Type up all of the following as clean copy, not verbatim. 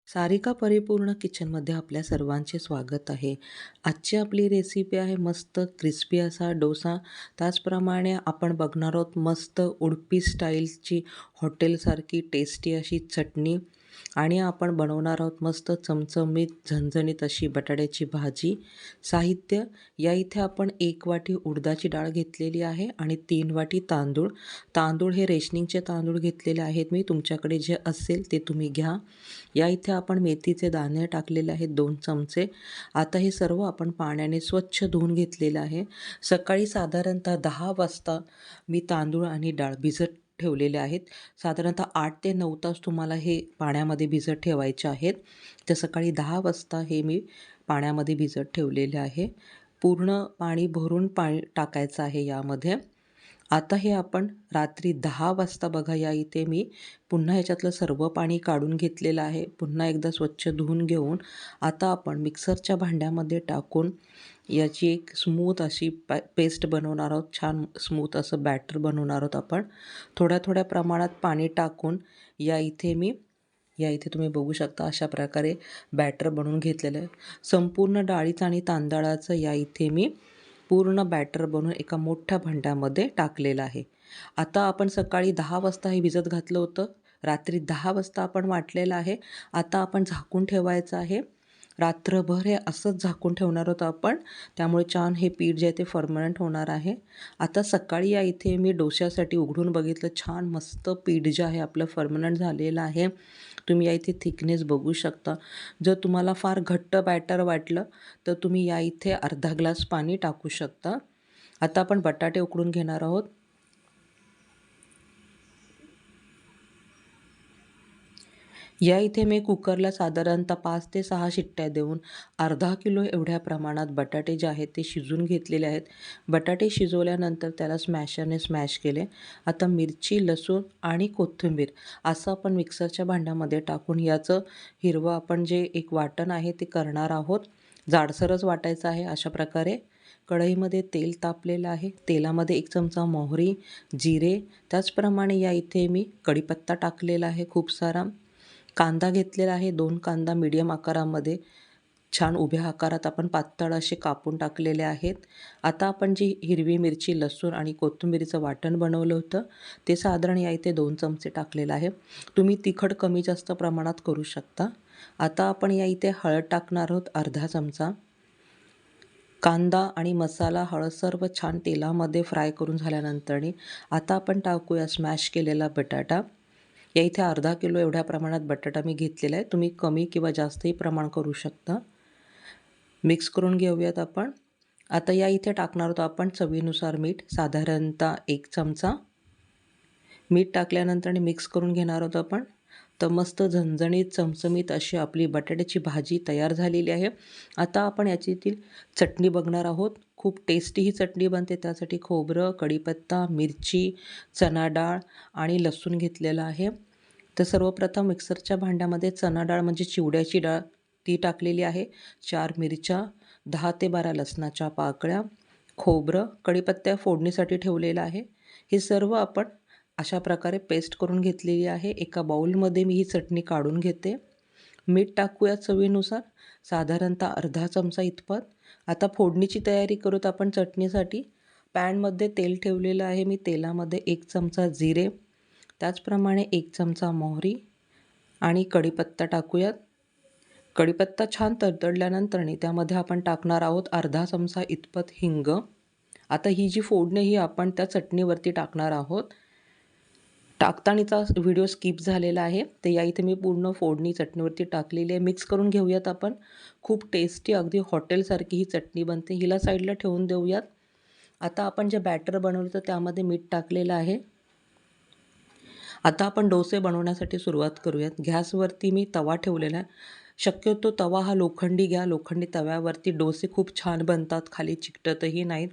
सारिका परिपूर्ण किचनमध्ये आपल्या सर्वांचे स्वागत आहे. आजची आपली रेसिपी आहे मस्त क्रिस्पी असा डोसा. त्याचप्रमाणे आपण बघणार आहोत मस्त उडपी स्टाईलची हॉटेलसारखी टेस्टी अशी चटणी आणि आपण बनवणार आहोत मस्त चमचमीत झणझणीत अशी बटाट्याची भाजी. साहित्य या इथे आपण 1 वाटी उडदाची डाळ घेतलेली आहे आणि 3 वाटी तांदूळ. तांदूळ हे रेशनिंगचे तांदूळ घेतलेले आहेत मी. तुमच्याकडे जे असेल ते तुम्ही घ्या. या इथे आपण मेथीचे दाणे टाकलेले आहेत 2 चमचे. आता हे सर्व आपण पाण्याने स्वच्छ धुवून घेतलेलं आहे. सकाळी साधारणतः 10 वाजता मी तांदूळ आणि डाळ भिजत ठेवलेले आहेत. साधारणतः 8 ते 9 तास तुम्हाला हे पाण्यामध्ये भिजत ठेवायचे आहेत. तर सकाळी 10 वाजता हे मी पाण्यामध्ये भिजत ठेवलेले आहे. पूर्ण पाणी भरून पाणी टाकायचं आहे यामध्ये. आता हे आपण रात्री 10 वाजता बघा या इथे मी पुन्हा ह्याच्यातलं सर्व पाणी काढून घेतलेलं आहे. पुन्हा एकदा स्वच्छ धुवून घेऊन आता आपण मिक्सरच्या भांड्यामध्ये टाकून याची एक स्मूथ अशी पेस्ट बनवणार आहोत. छान स्मूथ असं बॅटर बनवणार आहोत आपण. थोड्या थोड्या प्रमाणात पाणी टाकून या इथे तुम्ही बघू शकता अशा प्रकारे बॅटर बनवून घेतलेलं आहे. संपूर्ण डाळीचं आणि तांदळाचं या इथे मी पूर्ण बॅटर बनवून एका मोठ्या भांड्यामध्ये टाकलेलं आहे. आता आपण सकाळी 10 वाजता हे भिजत घातलं होतं. रात्री 10 वाजता आपण वाटलेलं आहे. आता आपण झाकून ठेवायचं आहे. रात्रभर हे असंच झाकून ठेवणार आहोत आपण. त्यामुळे छान हे पीठ जे आहे ते फर्मंट होणार आहे. आता सकाळी या इथे मी डोश्यासाठी उघडून बघितलं. छान मस्त पीठ जे आहे आपलं फर्मंट झालेलं आहे. तुम्ही या इथे थिकनेस बघू शकता. जर तुम्हाला फार घट्ट बॅटर वाटलं तर तुम्ही या इथे अर्धा ग्लास पाणी टाकू शकता. आता आपण बटाटे उकडून घेणार आहोत. या इथे मी कुकरला साधारणतः 5 ते 6 शिट्ट्या देऊन अर्धा किलो एवढ्या प्रमाणात बटाटे जे आहेत ते शिजून घेतलेले आहेत. बटाटे शिजवल्यानंतर त्याला स्मॅशरने स्मॅश केले. आता मिरची, लसूण आणि कोथिंबीर असं आपण मिक्सरच्या भांड्यामध्ये टाकून याचं हिरवं आपण जे एक वाटण आहे ते करणार आहोत. जाडसरच वाटायचं आहे. अशा प्रकारे कढईमध्ये तेल तापलेलं आहे. तेलामध्ये 1 चमचा मोहरी, जिरे, त्याचप्रमाणे या इथे मी कढीपत्ता टाकलेला आहे खूप सारा. कांदा घेतलेला आहे. 2 कांदा मीडियम आकारामध्ये छान उभ्या आकारात आपण पातळ असे कापून टाकलेले आहेत. आता आपण जी हिरवी मिरची, लसूण आणि कोथिंबीरीचं वाटण बनवलं होतं ते साधारण या इथे 2 चमचे टाकलेलं आहे. तुम्ही तिखट कमी जास्त प्रमाणात करू शकता. आता आपण या इथे हळद टाकणार आहोत अर्धा चमचा. कांदा आणि मसाला, हळद सर्व छान तेलामध्ये फ्राय करून झाल्यानंतरनी आता आपण टाकूया स्मॅश केलेला बटाटा. या इथे अर्धा किलो एवढ्या प्रमाणात बटाटा मी घेतलेला आहे. तुम्ही कमी किंवा जास्तही प्रमाण करू शकता. मिक्स करून घेऊयात आपण. आता या इथे टाकणार आहोत आपण चवीनुसार मीठ, साधारणतः 1 चमचा. मीठ टाकल्यानंतर मिक्स करून घेणार आहोत आपण. तर मस्त झणझणीत चमचमीत अशी आपली बटाट्याची भाजी तयार झालेली आहे. आता आपण याच्यातील चटणी बघणार आहोत. खूप टेस्टी ही चटणी बनते. त्यासाठी खोबरं, कढीपत्ता, मिरची, चणा डाळ आणि लसूण घेतलेला आहे. तर सर्वप्रथम मिक्सरच्या भांड्यामध्ये चणा डाळ म्हणजे चिवड्याची डाळ ती टाकलेली आहे. 4 मिरच्या, 10 ते 12 लसणाच्या पाकळ्या, खोबरं, कढीपत्ता फोडणीसाठी ठेवलेलं आहे. हे सर्व आपण अशा प्रकारे पेस्ट करून घेतलेली आहे. एका बाउलमध्ये मी ही चटणी काढून घेते. मीठ टाकूया चवीनुसार, साधारणतः अर्धा चमचा इतपत. आता फोडणीची तयारी करूत आपण चटणीसाठी. पॅनमध्ये तेल ठेवलेलं आहे मी. तेलामध्ये 1 चमचा जिरे, त्याचप्रमाणे 1 चमचा मोहरी आणि कढीपत्ता टाकूयात. कढीपत्ता छान तडतडल्यानंतर त्यामध्ये आपण टाकणार आहोत अर्धा चमचा इतपत हिंग. आता ही जी फोडणी ही आपण त्या चटणीवरती टाकणार आहोत. टाकतानाचा व्हिडिओ स्किप झालेला आहे. तर या इथे मी पूर्ण फोडणी चटणीवरती टाकलेली आहे. मिक्स करून घेऊयात आपण. खूप टेस्टी अगदी हॉटेलसारखी ही चटणी बनते. हिला साईडला ठेवून देऊयात. आता आपण जे बॅटर बनवलं तर त्यामध्ये मीठ टाकलेलं आहे. आता आपण डोसे बनवण्यासाठी सुरुवात करूयात. गॅसवरती मी तवा ठेवलेला आहे. शक्यतो तवा हा लोखंडी घ्या. लोखंडी तव्यावरती डोसे खूप छान बनतात, खाली चिकटतही नाहीत.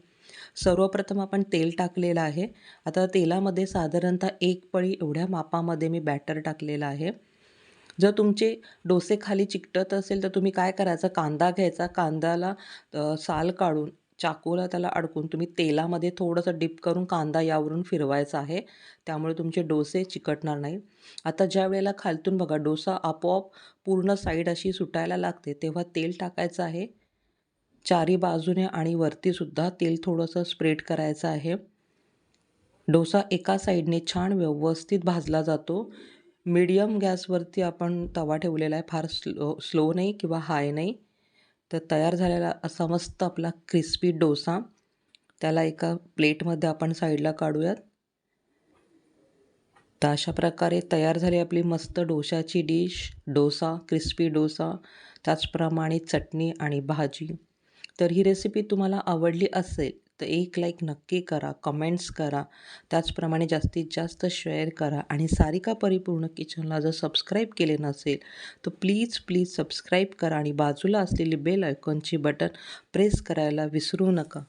सर्वप्रथम आपण तेल टाकलेलं आहे. आता तेलामध्ये साधारणतः 1 पळी एवढ्या मापामध्ये मी बॅटर टाकलेलं आहे. जर तुमचे डोसे खाली चिकटत असेल तर तुम्ही काय करायचं, कांदा घ्यायचा. कांद्याला साल काढून चाकूला त्याला अडकून तुम्ही तेलामध्ये थोडंसं डिप करून कांदा यावरून फिरवायचा आहे. त्यामुळे तुमचे डोसे चिकटणार नाही. आता ज्या वेळेला खालतून बघा डोसा आपोआप पूर्ण साईड अशी सुटायला लागते, तेव्हा तेल टाकायचं आहे. चारी बाजूने आणि वरतीसुद्धा तेल थोडंसं स्प्रेड करायचं आहे. डोसा एका साईडने छान व्यवस्थित भाजला जातो. मीडियम गॅसवरती आपण तवा ठेवलेला आहे. फार स्लो नाही किंवा हाय नाही. तर तयार झालेला असा मस्त आपला क्रिस्पी डोसा. त्याला एका प्लेटमध्ये आपण साईडला काढूयात. तर अशा प्रकारे तयार झाली आपली मस्त डोशाची डिश. डोसा, क्रिस्पी डोसा, त्याचप्रमाणे चटणी आणि भाजी. तर ही रेसिपी तुम्हाला आवडली असेल तर एक लाईक नक्की करा, कमेंट्स करा. त्याचप्रमाणे जास्तीत जास्त शेअर करा आणि सारिका परिपूर्ण किचनला जर सबस्क्राईब केले नसेल तर प्लीज सबस्क्राईब करा आणि बाजूला असलेली बेल आयकॉनची बटन प्रेस करायला विसरू नका.